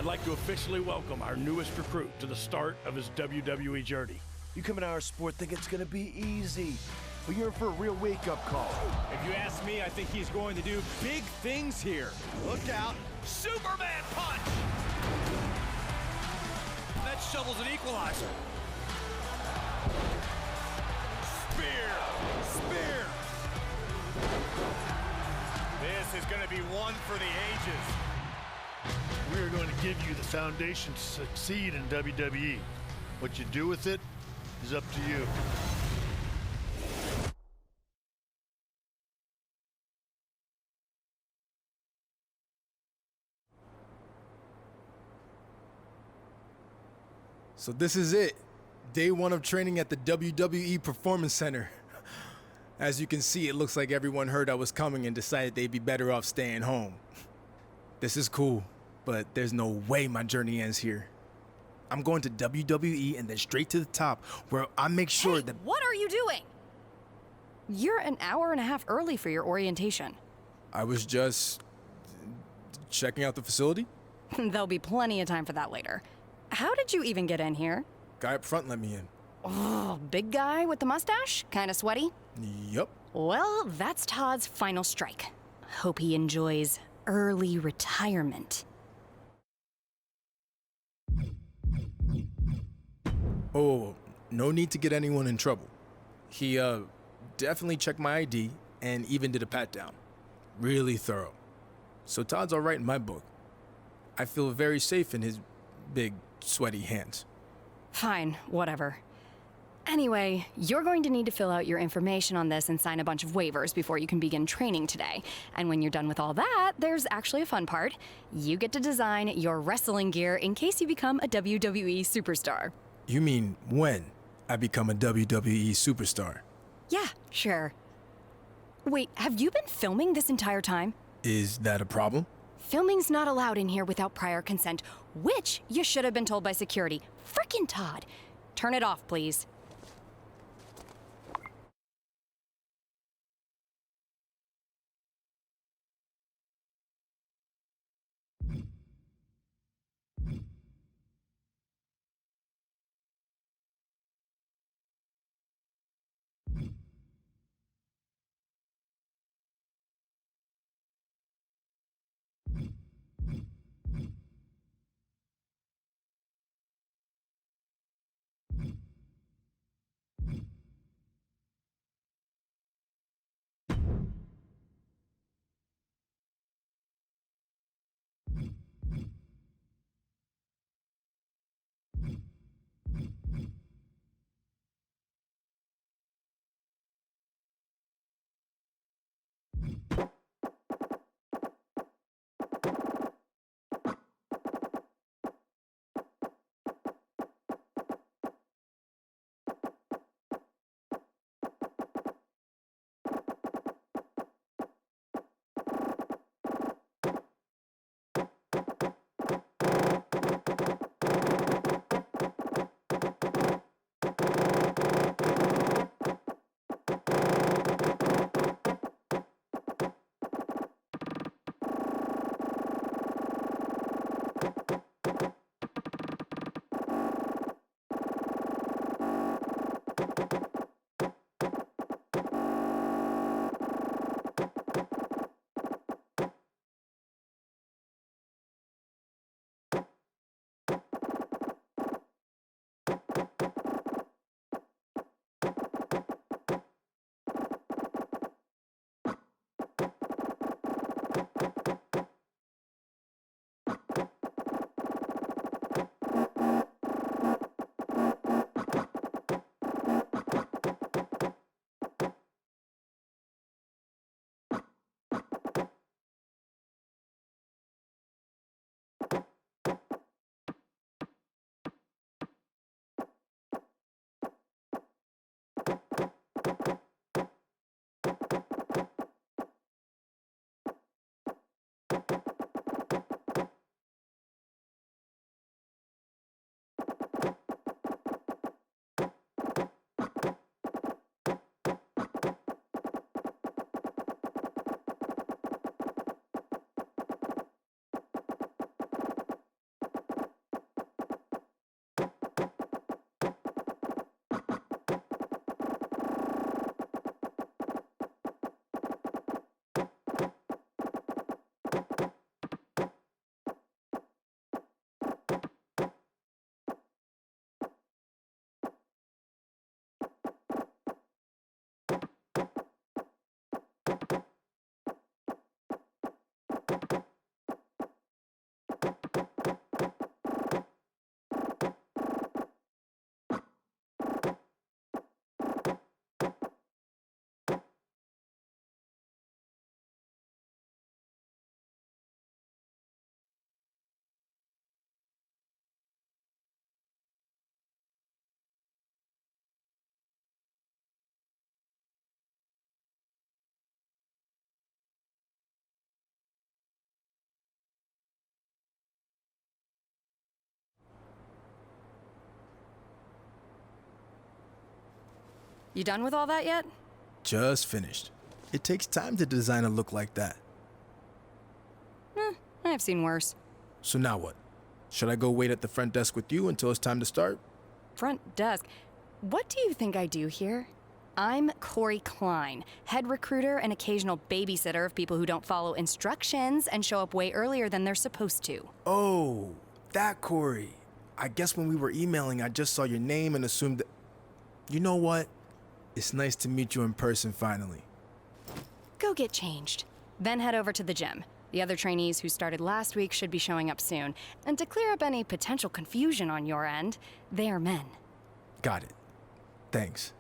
I'd like to officially welcome our newest recruit to the start of his WWE journey. You come into our sport thinking it's gonna be easy, but you're in for a real wake-up call. If you ask me, I think he's going to do big things here. Look out. Superman punch! That shovels an equalizer. Spear! Spear! This is going to be one for the ages. We are going to give you the foundation to succeed in WWE. What you do with it is up to you. So this is it. Day 1 of training at the WWE Performance Center. As you can see, it looks like everyone heard I was coming and decided they'd be better off staying home. This is cool, but there's no way my journey ends here. I'm going to WWE and then straight to the top, where I make sure that— What are you doing? You're an hour and a half early for your orientation. I was just checking out the facility. There'll be plenty of time for that later. How did you even get in here? Guy up front let me in. Oh, big guy with the mustache? Kinda sweaty? Yup. Well, that's Todd's final strike. Hope he enjoys early retirement. Oh, no need to get anyone in trouble. He, definitely checked my ID and even did a pat-down. Really thorough. So Todd's alright in my book. I feel very safe in his big, sweaty hands. Fine, whatever. Anyway, you're going to need to fill out your information on this and sign a bunch of waivers before you can begin training today. And when you're done with all that, there's actually a fun part. You get to design your wrestling gear in case you become a WWE superstar. You mean when I become a WWE superstar? Yeah, sure. Wait, have you been filming this entire time? Is that a problem? Filming's not allowed in here without prior consent, which you should have been told by security. Frickin' Todd. Turn it off, please. You done with all that yet? Just finished. It takes time to design a look like that. I've seen worse. So now what? Should I go wait at the front desk with you until it's time to start? Front desk. What do you think I do here? I'm Corey Klein, head recruiter and occasional babysitter of people who don't follow instructions and show up way earlier than they're supposed to. Oh, that Corey. I guess when we were emailing, I just saw your name and assumed that... You know what? It's nice to meet you in person finally. Go get changed. Then head over to the gym. The other trainees who started last week should be showing up soon. And to clear up any potential confusion on your end, they are men. Got it. Thanks.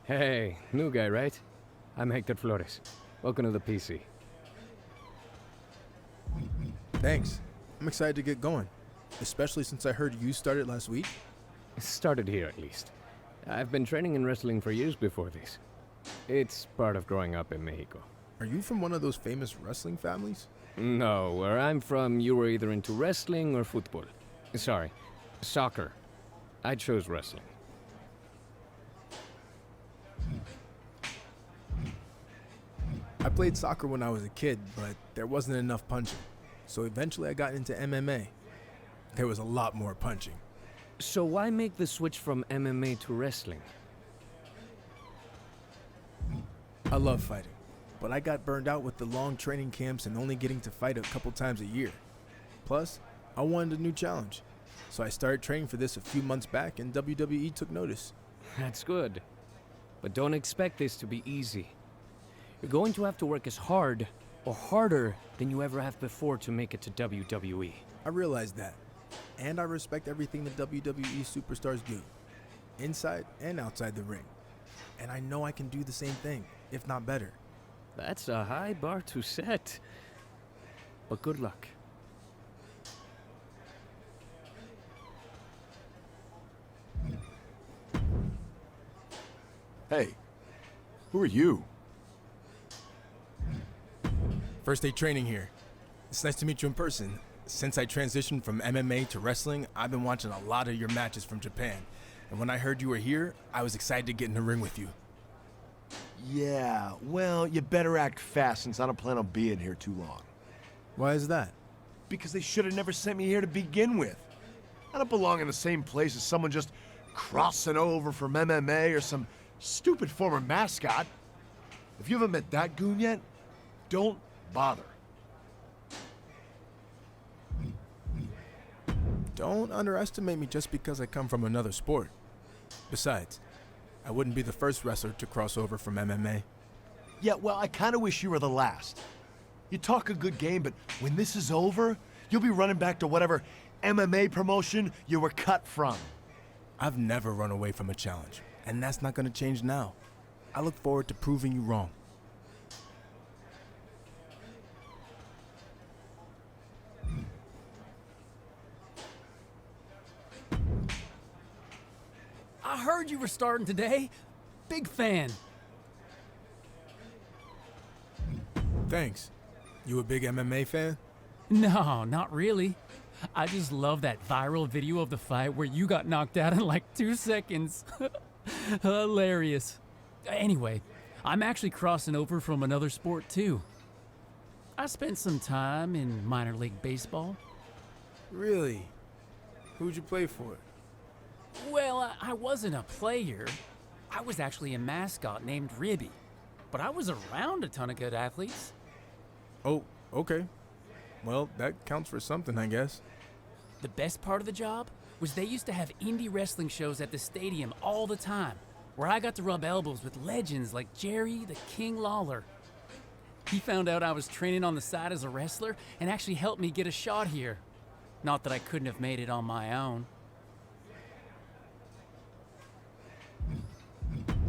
Hey, new guy, right? I'm Hector Flores. Welcome to the PC. Thanks. I'm excited to get going. Especially since I heard you started last week. Started here, at least. I've been training in wrestling for years before this. It's part of growing up in Mexico. Are you from one of those famous wrestling families? No, where I'm from, you were either into wrestling or football. Sorry, soccer. I chose wrestling. I played soccer when I was a kid, but there wasn't enough punching. So eventually I got into MMA. There was a lot more punching. So why make the switch from MMA to wrestling? I love fighting, but I got burned out with the long training camps and only getting to fight a couple times a year. Plus, I wanted a new challenge. So I started training for this a few months back and WWE took notice. That's good. But don't expect this to be easy. You're going to have to work as hard or harder than you ever have before to make it to WWE. I realize that. And I respect everything the WWE superstars do, inside and outside the ring. And I know I can do the same thing, if not better. That's a high bar to set. But good luck. Hey, who are you? First day training here. It's nice to meet you in person. Since I transitioned from MMA to wrestling, I've been watching a lot of your matches from Japan. And when I heard you were here, I was excited to get in the ring with you. Yeah, well, you better act fast since I don't plan on being here too long. Why is that? Because they should have never sent me here to begin with. I don't belong in the same place as someone just crossing over from MMA or some stupid former mascot. If you haven't met that goon yet, don't bother. Don't underestimate me just because I come from another sport. Besides, I wouldn't be the first wrestler to cross over from MMA. Yeah, well, I kind of wish you were the last. You talk a good game, but when this is over, you'll be running back to whatever MMA promotion you were cut from. I've never run away from a challenge, and that's not going to change now. I look forward to proving you wrong. I heard you were starting today. Big fan. Thanks. You a big MMA fan? No, not really. I just love that viral video of the fight where you got knocked out in like 2 seconds. Hilarious. Anyway, I'm actually crossing over from another sport too. I spent some time in minor league baseball. Really? Who'd you play for? Well, I wasn't a player. I was actually a mascot named Ribby. But I was around a ton of good athletes. Oh, okay. Well, that counts for something, I guess. The best part of the job was they used to have indie wrestling shows at the stadium all the time, where I got to rub elbows with legends like Jerry the King Lawler. He found out I was training on the side as a wrestler and actually helped me get a shot here. Not that I couldn't have made it on my own.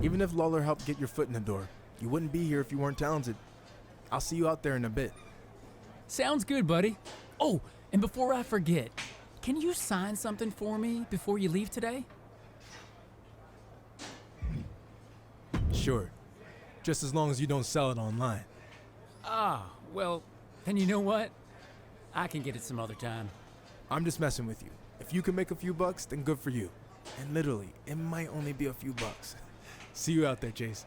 Even if Lawler helped get your foot in the door, you wouldn't be here if you weren't talented. I'll see you out there in a bit. Sounds good, buddy. Oh, and before I forget, can you sign something for me before you leave today? Sure. Just as long as you don't sell it online. Ah, well, then you know what? I can get it some other time. I'm just messing with you. If you can make a few bucks, then good for you. And literally, it might only be a few bucks. See you out there, Chase.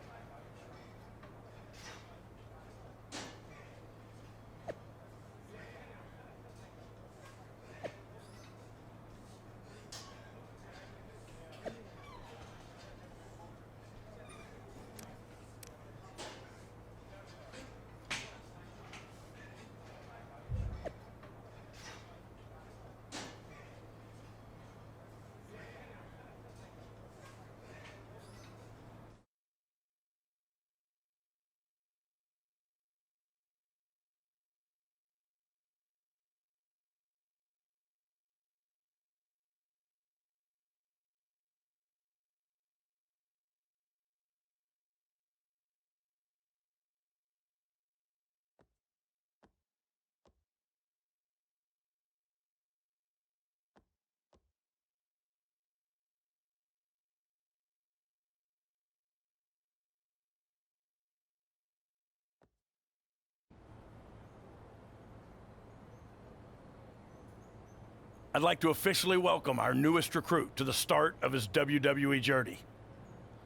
I'd like to officially welcome our newest recruit to the start of his WWE journey.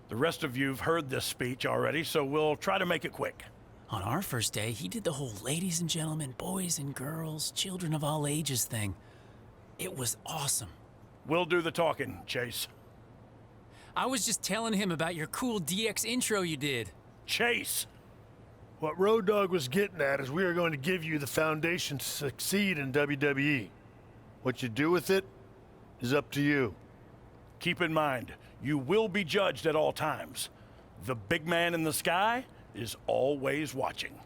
The rest of you've heard this speech already, so we'll try to make it quick. On our first day, he did the whole ladies and gentlemen, boys and girls, children of all ages thing. It was awesome. We'll do the talking, Chase. I was just telling him about your cool DX intro you did. Chase! What Road Dogg was getting at is we are going to give you the foundation to succeed in WWE. What you do with it is up to you. Keep in mind, you will be judged at all times. The big man in the sky is always watching.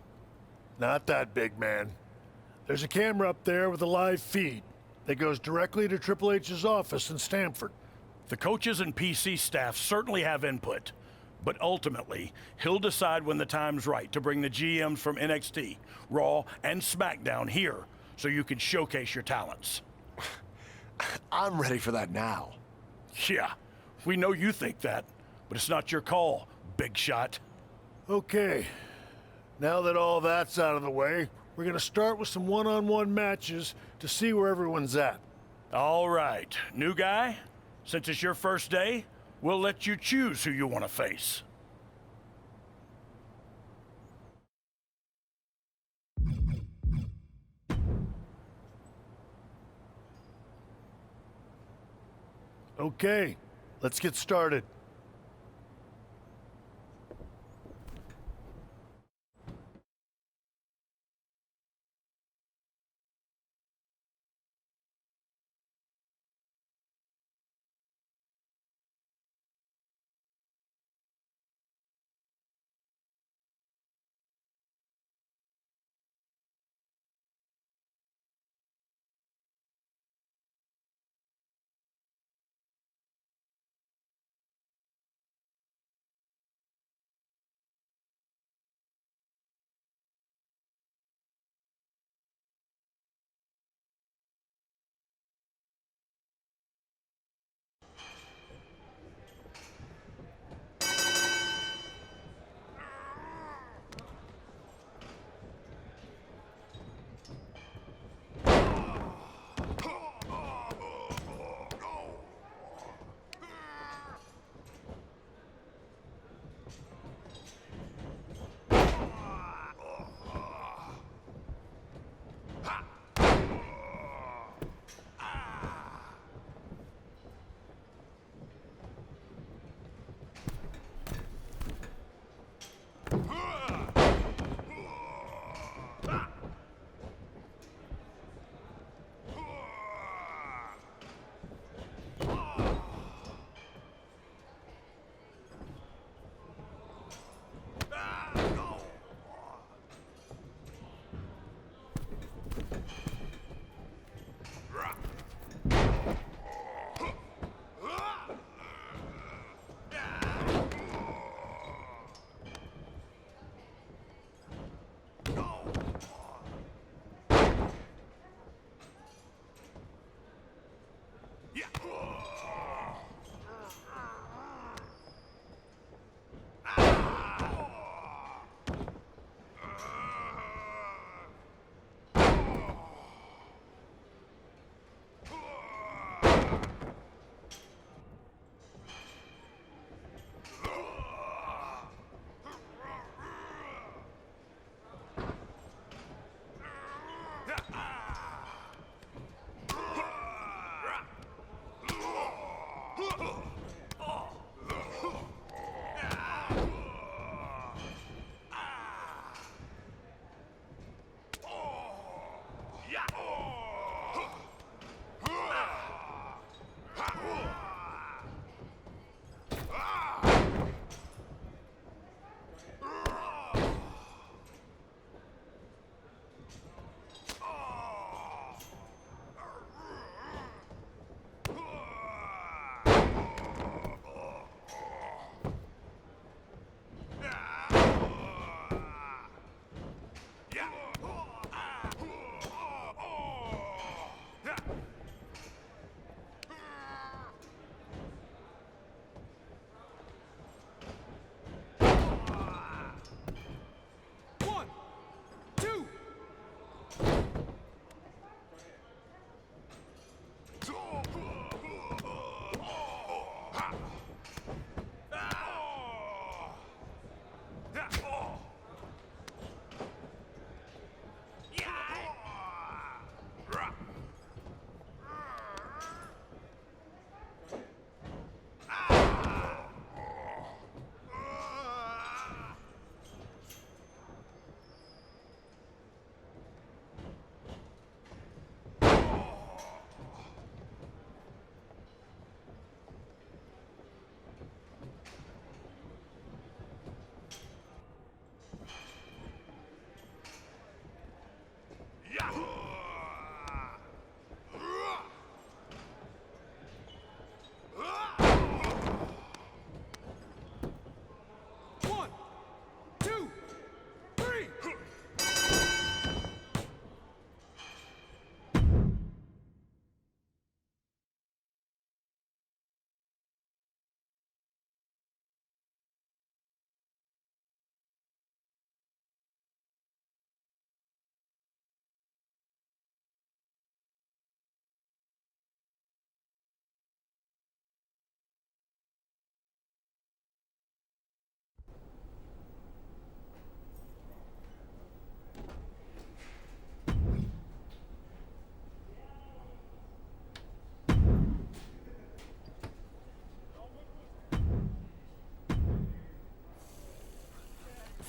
Not that big man. There's a camera up there with a live feed that goes directly to Triple H's office in Stamford. The coaches and PC staff certainly have input, but ultimately, he'll decide when the time's right to bring the GMs from NXT, Raw, and SmackDown here so you can showcase your talents. I'm ready for that now. Yeah, we know you think that, but it's not your call, big shot. Okay, now that all that's out of the way, we're gonna start with some one-on-one matches to see where everyone's at. All right, new guy, since it's your first day, we'll let you choose who you want to face. Okay, let's get started.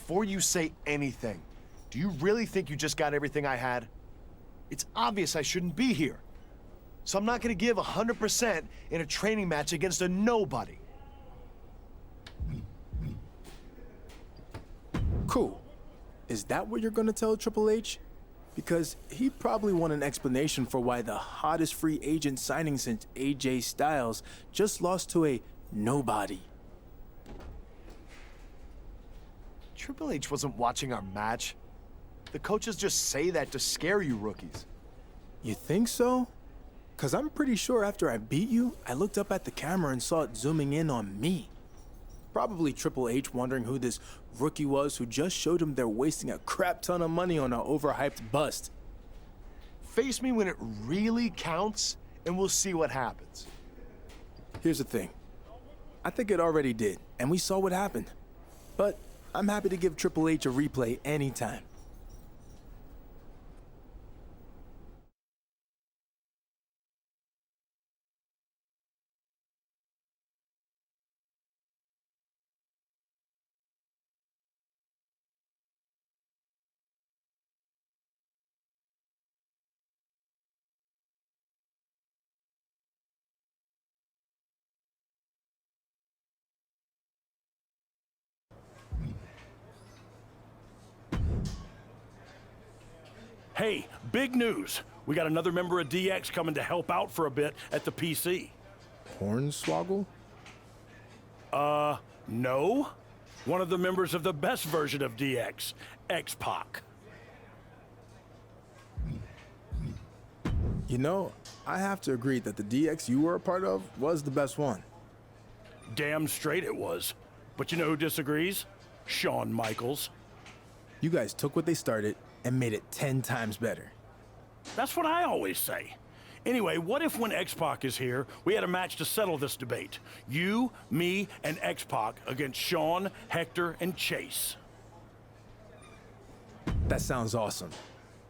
before you say anything, do you really think you just got everything I had? It's obvious I shouldn't be here. So I'm not gonna give 100% in a training match against a nobody. Cool. Is that what you're gonna tell Triple H? Because he'd probably want an explanation for why the hottest free agent signing since AJ Styles just lost to a nobody. Triple H wasn't watching our match. The coaches just say that to scare you rookies. You think so? Cause I'm pretty sure after I beat you, I looked up at the camera and saw it zooming in on me. Probably Triple H wondering who this rookie was who just showed him they're wasting a crap ton of money on an overhyped bust. Face me when it really counts, and we'll see what happens. Here's the thing. I think it already did, and we saw what happened. But I'm happy to give Triple H a replay anytime. Hey, big news. We got another member of DX coming to help out for a bit at the PC. Hornswoggle? No. One of the members of the best version of DX, X-Pac. You know, I have to agree that the DX you were a part of was the best one. Damn straight it was. But you know who disagrees? Shawn Michaels. You guys took what they started and made it 10 times better. That's what I always say. Anyway, what if when X-Pac is here, we had a match to settle this debate? You, me, and X-Pac against Shawn, Hector, and Chase. That sounds awesome.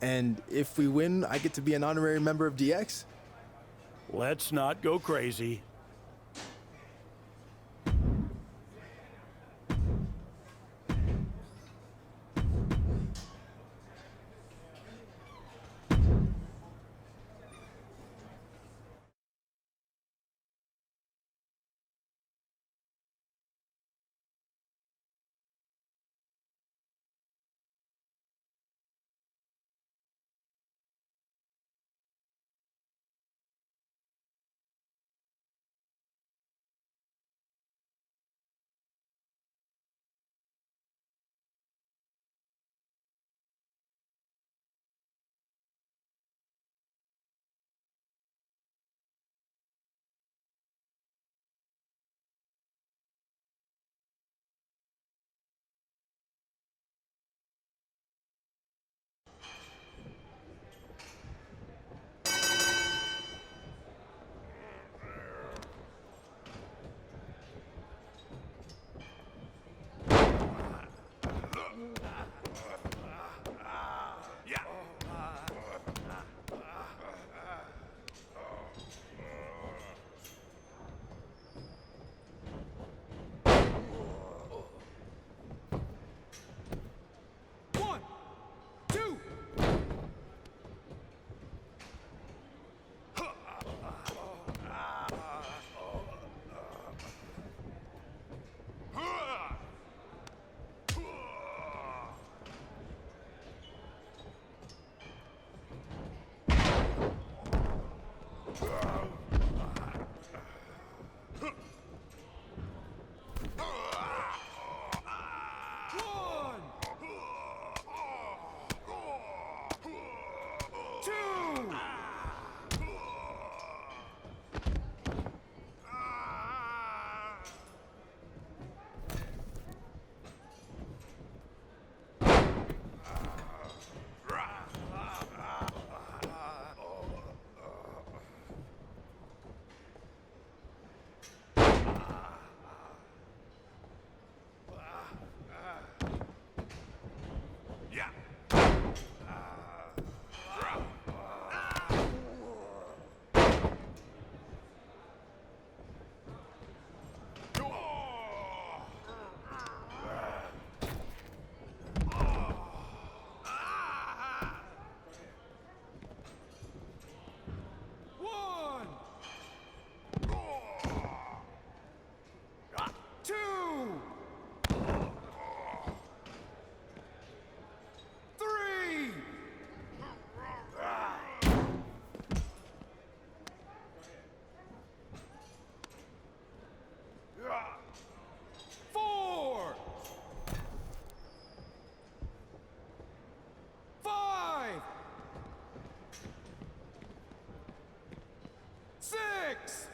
And if we win, I get to be an honorary member of DX? Let's not go crazy. 6.